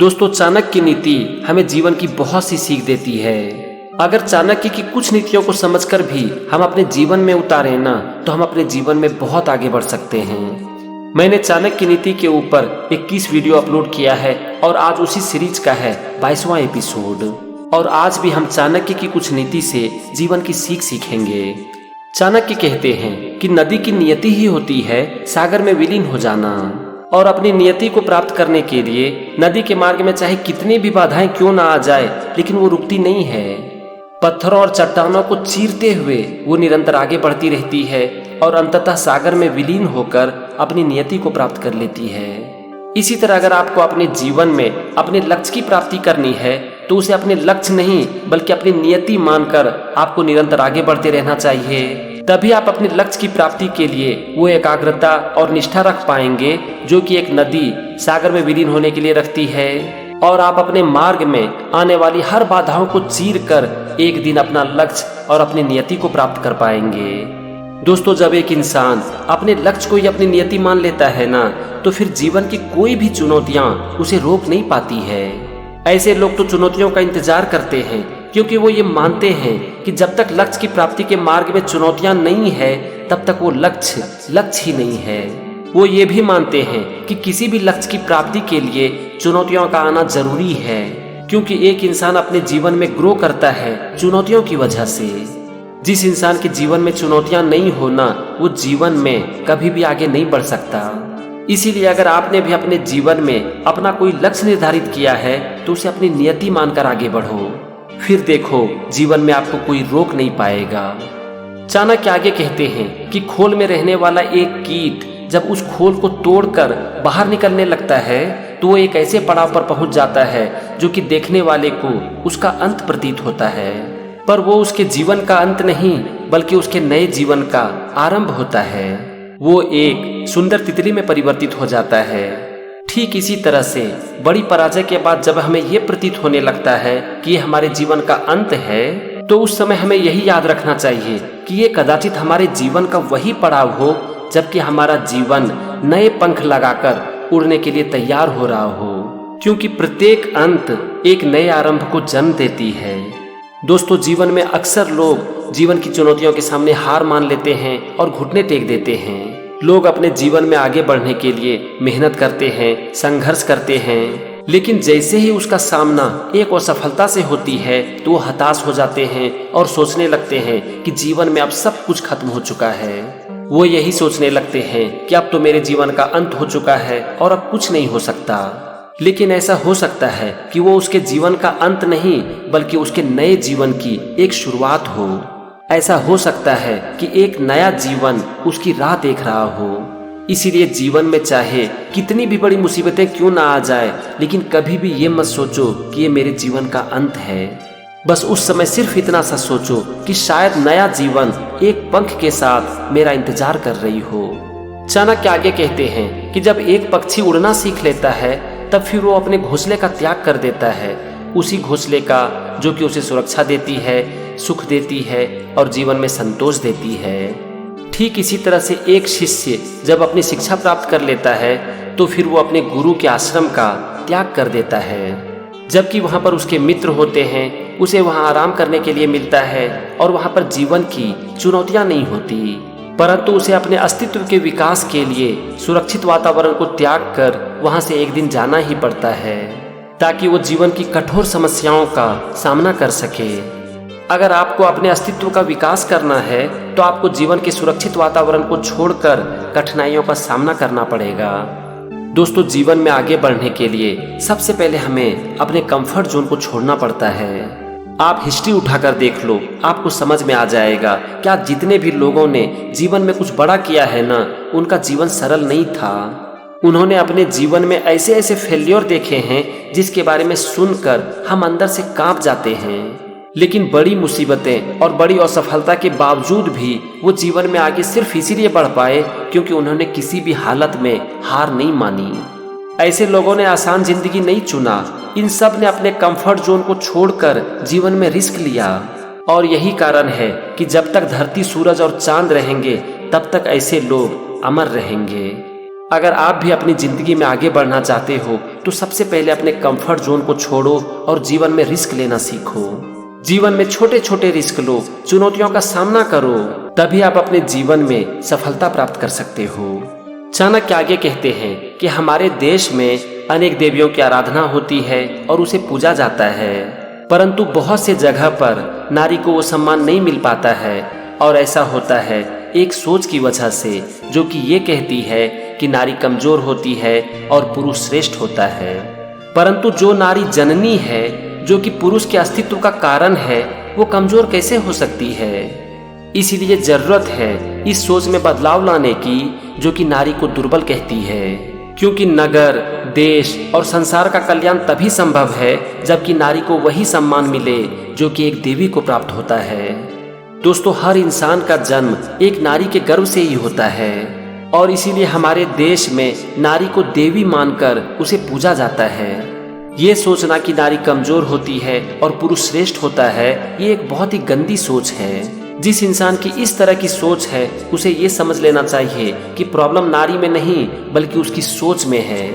दोस्तों, चाणक्य की नीति हमें जीवन की बहुत सी सीख देती है। अगर चाणक्य की कुछ नीतियों को समझकर भी हम अपने जीवन में उतारें ना, तो हम अपने जीवन में बहुत आगे बढ़ सकते हैं। मैंने चाणक्य की नीति के ऊपर 21 वीडियो अपलोड किया है और आज उसी सीरीज का है 22वां एपिसोड। और आज भी हम चाणक्य की कुछ नीति से जीवन की सीख सीखेंगे। चाणक्य कहते हैं कि नदी की नियति ही होती है सागर में विलीन हो जाना, और अपनी नियति को प्राप्त करने के लिए नदी के मार्ग में चाहे कितनी भी बाधाएं क्यों ना आ जाए, लेकिन वो रुकती नहीं है। पत्थरों और चट्टानों को चीरते हुए वो निरंतर आगे बढ़ती रहती है और अंततः सागर में विलीन होकर अपनी नियति को प्राप्त कर लेती है। इसी तरह अगर आपको अपने जीवन में अपने लक्ष्य की प्राप्ति करनी है तो उसे अपने लक्ष्य नहीं बल्कि अपनी नियति मानकर आपको निरंतर आगे बढ़ते रहना चाहिए। तभी आप अपने लक्ष्य की प्राप्ति के लिए वो एकाग्रता और निष्ठा रख पाएंगे जो कि एक नदी सागर में विलीन होने के लिए रखती है। और आप अपने मार्ग में आने वाली हर बाधाओं को चीर कर एक दिन अपना लक्ष्य और अपनी नियति को प्राप्त कर पाएंगे। दोस्तों, जब एक इंसान अपने लक्ष्य को ही अपनी नियति मान लेता है ना, तो फिर जीवन की कोई भी चुनौतियां उसे रोक नहीं पाती है। ऐसे लोग तो चुनौतियों का इंतजार करते हैं क्योंकि वो ये मानते हैं कि जब तक लक्ष्य की प्राप्ति के मार्ग में चुनौतियां नहीं है तब तक वो लक्ष्य ही नहीं है। वो ये भी मानते हैं कि किसी भी लक्ष्य की प्राप्ति के लिए चुनौतियों का आना जरूरी है, क्योंकि एक इंसान अपने जीवन में ग्रो करता है चुनौतियों की वजह से। जिस इंसान के जीवन में चुनौतियां नहीं होना, वो जीवन में कभी भी आगे नहीं बढ़ सकता। इसीलिए अगर आपने भी अपने जीवन में अपना कोई लक्ष्य निर्धारित किया है तो उसे अपनी नियति मानकर आगे बढ़ो, फिर देखो जीवन में आपको कोई रोक नहीं पाएगा। चाणक्य आगे कहते हैं कि खोल में रहने वाला एक कीट जब उस खोल को तोड़कर बाहर निकलने लगता है तो वो एक ऐसे पड़ाव पर पहुंच जाता है जो कि देखने वाले को उसका अंत प्रतीत होता है, पर वो उसके जीवन का अंत नहीं बल्कि उसके नए जीवन का आरंभ होता है। वो एक सुंदर तितली में परिवर्तित हो जाता है। ठीक इसी तरह से बड़ी पराजय के बाद जब हमें ये प्रतीत होने लगता है कि ये हमारे जीवन का अंत है, तो उस समय हमें यही याद रखना चाहिए कि ये कदाचित हमारे जीवन का वही पड़ाव हो जबकि हमारा जीवन नए पंख लगाकर उड़ने के लिए तैयार हो रहा हो, क्योंकि प्रत्येक अंत एक नए आरंभ को जन्म देती है। दोस्तों, जीवन में अक्सर लोग जीवन की चुनौतियों के सामने हार मान लेते हैं और घुटने टेक देते हैं। लोग अपने जीवन में आगे बढ़ने के लिए मेहनत करते हैं, संघर्ष करते हैं, लेकिन जैसे ही उसका सामना एक असफलता से होती है तो वो हताश हो जाते हैं और सोचने लगते हैं कि जीवन में अब सब कुछ खत्म हो चुका है। वो यही सोचने लगते हैं कि अब तो मेरे जीवन का अंत हो चुका है और अब कुछ नहीं हो सकता। लेकिन ऐसा हो सकता है कि वो उसके जीवन का अंत नहीं बल्कि उसके नए जीवन की एक शुरुआत हो। ऐसा हो सकता है कि एक नया जीवन उसकी राह देख रहा हो। इसीलिए जीवन में चाहे कितनी भी बड़ी मुसीबतें क्यों ना आ जाए, लेकिन कभी भी ये मत सोचो कि ये मेरे जीवन का अंत है। बस उस समय सिर्फ इतना सा सोचो कि शायद नया जीवन एक पंख के साथ मेरा इंतजार कर रही हो। चाणक्य आगे कहते हैं कि जब एक पक्षी उड़ना सीख लेता है तब फिर वो अपने घोंसले का त्याग कर देता है, उसी घोंसले का जो कि उसे सुरक्षा देती है, सुख देती है और जीवन में संतोष देती है। ठीक इसी तरह से एक शिष्य जब अपनी शिक्षा प्राप्त कर लेता है तो फिर वो अपने गुरु के आश्रम का त्याग कर देता है, जबकि वहाँ पर उसके मित्र होते हैं, उसे वहाँ आराम करने के लिए मिलता है और वहाँ पर जीवन की चुनौतियाँ नहीं होती, परंतु उसे अपने अस्तित्व के विकास के लिए सुरक्षित वातावरण को त्याग कर वहाँ से एक दिन जाना ही पड़ता है ताकि वो जीवन की कठोर समस्याओं का सामना कर सके। अगर आपको अपने अस्तित्व का विकास करना है तो आपको जीवन के सुरक्षित वातावरण को छोड़कर कठिनाइयों का सामना करना पड़ेगा। दोस्तों, जीवन में आगे बढ़ने के लिए सबसे पहले हमें अपने कंफर्ट जोन को छोड़ना पड़ता है। आप हिस्ट्री उठाकर देख लो, आपको समझ में आ जाएगा क्या जितने भी लोगों ने जीवन में कुछ बड़ा किया है ना, उनका जीवन सरल नहीं था। उन्होंने अपने जीवन में ऐसे ऐसे फेल्योर देखे हैं जिसके बारे में सुनकर हम अंदर से कांप जाते हैं, लेकिन बड़ी मुसीबतें और बड़ी असफलता के बावजूद भी वो जीवन में आगे सिर्फ इसीलिए बढ़ पाए क्योंकि उन्होंने किसी भी हालत में हार नहीं मानी। ऐसे लोगों ने आसान जिंदगी नहीं चुना, इन सब ने अपने कंफर्ट जोन को छोड़कर जीवन में रिस्क लिया। और यही कारण है कि जब तक धरती, सूरज और चांद रहेंगे तब तक ऐसे लोग अमर रहेंगे। अगर आप भी अपनी जिंदगी में आगे बढ़ना चाहते हो तो सबसे पहले अपने कंफर्ट जोन को छोड़ो और जीवन में रिस्क लेना सीखो। जीवन में छोटे छोटे रिस्क लो, चुनौतियों का सामना करो, तभी आप अपने जीवन में सफलता प्राप्त कर सकते हो। चाणक्य आगे कहते हैं कि हमारे देश में अनेक देवियों की आराधना होती है और उसे पूजा जाता है, परंतु बहुत से जगह पर नारी को वो सम्मान नहीं मिल पाता है। और ऐसा होता है एक सोच की वजह से, जो कि ये कहती है कि नारी कमजोर होती है और पुरुष श्रेष्ठ होता है। परंतु जो नारी जननी है, जो कि पुरुष के अस्तित्व का कारण है, वो कमजोर कैसे हो सकती है? इसीलिए जरूरत है इस सोच में बदलाव लाने की, जो कि नारी को दुर्बल कहती है। क्योंकि नगर, देश और संसार का कल्याण तभी संभव है जबकि नारी को वही सम्मान मिले जो कि एक देवी को प्राप्त होता है। दोस्तों, हर इंसान का जन्म एक नारी के गर्भ से ही होता है और इसीलिए हमारे देश में नारी को देवी मानकर उसे पूजा जाता है। ये सोचना कि नारी कमजोर होती है और पुरुष श्रेष्ठ होता है, ये एक बहुत ही गंदी सोच है। जिस इंसान की इस तरह की सोच है उसे ये समझ लेना चाहिए कि प्रॉब्लम नारी में नहीं बल्कि उसकी सोच में है।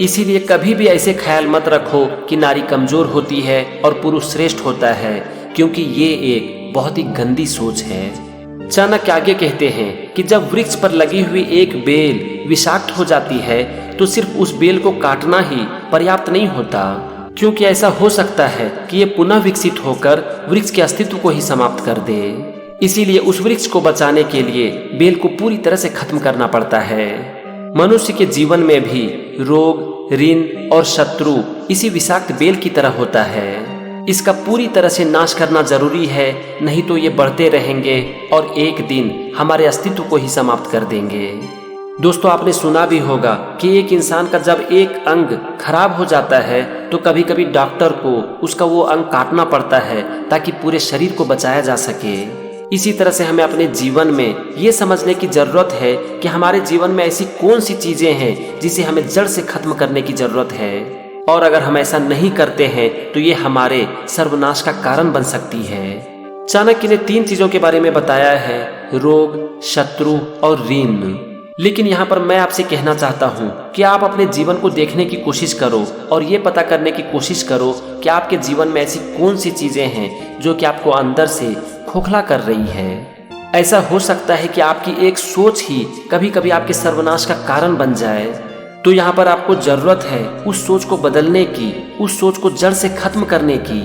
इसीलिए कभी भी ऐसे ख्याल मत रखो कि नारी कमजोर होती है और पुरुष श्रेष्ठ होता है, क्योंकि ये एक बहुत ही गंदी सोच है। चाणक्य आगे कहते हैं कि जब वृक्ष पर लगी हुई एक बेल विषाक्त हो जाती है तो सिर्फ उस बेल को काटना ही पर्याप्त नहीं होता, क्योंकि ऐसा हो सकता है कि ये पुनः विकसित होकर वृक्ष के अस्तित्व को ही समाप्त कर दे। इसीलिए उस वृक्ष को बचाने के लिए बेल को पूरी तरह से खत्म करना पड़ता है। मनुष्य के जीवन में भी रोग, ऋण और शत्रु इसी विषाक्त बेल की तरह होता है। इसका पूरी तरह से नाश करना जरूरी है, नहीं तो ये बढ़ते रहेंगे और एक दिन हमारे अस्तित्व को ही समाप्त कर देंगे। दोस्तों, आपने सुना भी होगा कि एक इंसान का जब एक अंग खराब हो जाता है तो कभी कभी डॉक्टर को उसका वो अंग काटना पड़ता है ताकि पूरे शरीर को बचाया जा सके। इसी तरह से हमें अपने जीवन में ये समझने की जरूरत है कि हमारे जीवन में ऐसी कौन सी चीजें हैं जिसे हमें जड़ से खत्म करने की जरूरत है, और अगर हम ऐसा नहीं करते हैं तो ये हमारे सर्वनाश का कारण बन सकती है। चाणक्य ने 3 चीजों के बारे में बताया है, रोग, शत्रु और ऋण। लेकिन यहाँ पर मैं आपसे कहना चाहता हूँ कि आप अपने जीवन को देखने की कोशिश करो और ये पता करने की कोशिश करो कि आपके जीवन में ऐसी कौन सी चीजें हैं जो कि आपको अंदर से खोखला कर रही है। ऐसा हो सकता है कि आपकी एक सोच ही कभी कभी आपके सर्वनाश का कारण बन जाए। तो यहाँ पर आपको जरूरत है उस सोच को बदलने की, उस सोच को जड़ से खत्म करने की,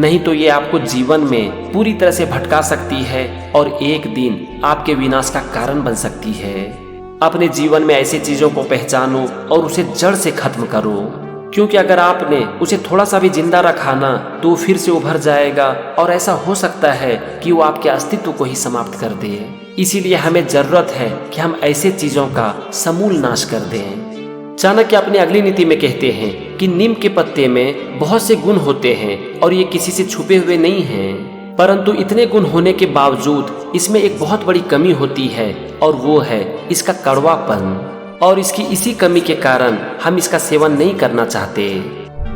नहीं तो ये आपको जीवन में पूरी तरह से भटका सकती है और एक दिन आपके विनाश का कारण बन सकती है। अपने जीवन में ऐसी चीजों को पहचानो और उसे जड़ से खत्म करो, क्योंकि अगर आपने उसे थोड़ा सा भी जिंदा रखा ना तो वो फिर से उभर जाएगा और ऐसा हो सकता है कि वो आपके अस्तित्व को ही समाप्त कर दे। इसीलिए हमें जरूरत है कि हम ऐसे चीजों का समूल नाश कर दें। चाणक्य अपनी अगली नीति में कहते हैं कि नीम के पत्ते में बहुत से गुण होते हैं और ये किसी से छुपे हुए नहीं हैं, परंतु इतने गुण होने के बावजूद इसमें एक बहुत बड़ी कमी होती है और वो है इसका कड़वापन। और इसकी इसी कमी के कारण हम इसका सेवन नहीं करना चाहते।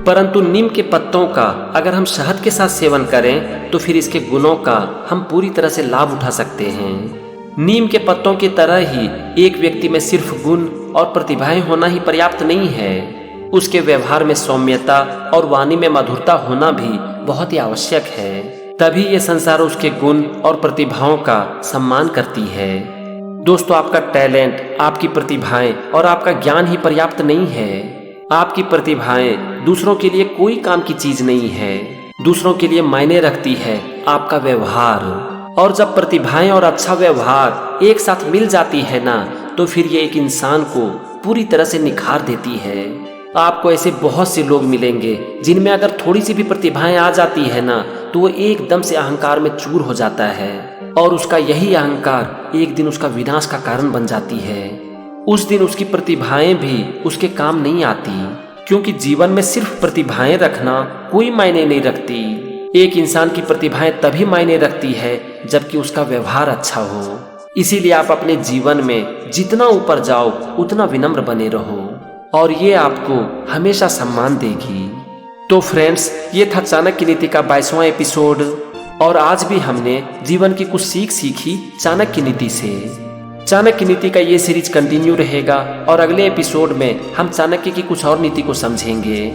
परंतु नीम के पत्तों का अगर हम शहद के साथ सेवन करें तो फिर इसके गुणों का हम पूरी तरह से लाभ उठा सकते हैं। नीम के पत्तों की तरह ही एक व्यक्ति में सिर्फ गुण और प्रतिभाएं होना ही पर्याप्त नहीं है, उसके व्यवहार में सौम्यता और वाणी में मधुरता होना भी बहुत ही आवश्यक है। तभी ये संसार उसके गुण और प्रतिभाओं का सम्मान करती है। दोस्तों, आपका टैलेंट, आपकी प्रतिभाएं और आपका ज्ञान ही पर्याप्त नहीं है। आपकी प्रतिभाएं दूसरों के लिए कोई काम की चीज नहीं है। दूसरों के लिए मायने रखती है आपका व्यवहार। और जब प्रतिभाएं और अच्छा व्यवहार एक साथ मिल जाती है ना तो फिर ये एक इंसान को पूरी तरह से निखार देती है। आपको ऐसे बहुत से लोग मिलेंगे जिनमें अगर थोड़ी सी भी प्रतिभाएं आ जाती है ना तो वो एकदम से अहंकार में चूर हो जाता है और उसका यही अहंकार एक दिन उसका विनाश का कारण बन जाती है। उस दिन उसकी प्रतिभाएं भी उसके काम नहीं आती, क्योंकि जीवन में सिर्फ प्रतिभाएं रखना कोई मायने नहीं रखती। एक इंसान की प्रतिभाएं तभी मायने रखती है जबकि उसका व्यवहार अच्छा हो। इसीलिए आप अपने जीवन में जितना ऊपर जाओ उतना विनम्र बने रहो और ये आपको हमेशा सम्मान देगी। तो फ्रेंड्स, ये था चाणक्य नीति का 22वां एपिसोड और आज भी हमने जीवन की कुछ सीख सीखी चाणक्य नीति से। चाणक्य नीति का ये सीरीज कंटिन्यू रहेगा और अगले एपिसोड में हम चाणक्य की कुछ और नीति को समझेंगे।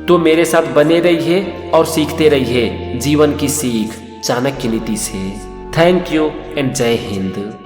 तो मेरे साथ बने रहिए और सीखते रहिए जीवन की सीख चाणक्य नीति से। थैंक यू एंड जय हिंद।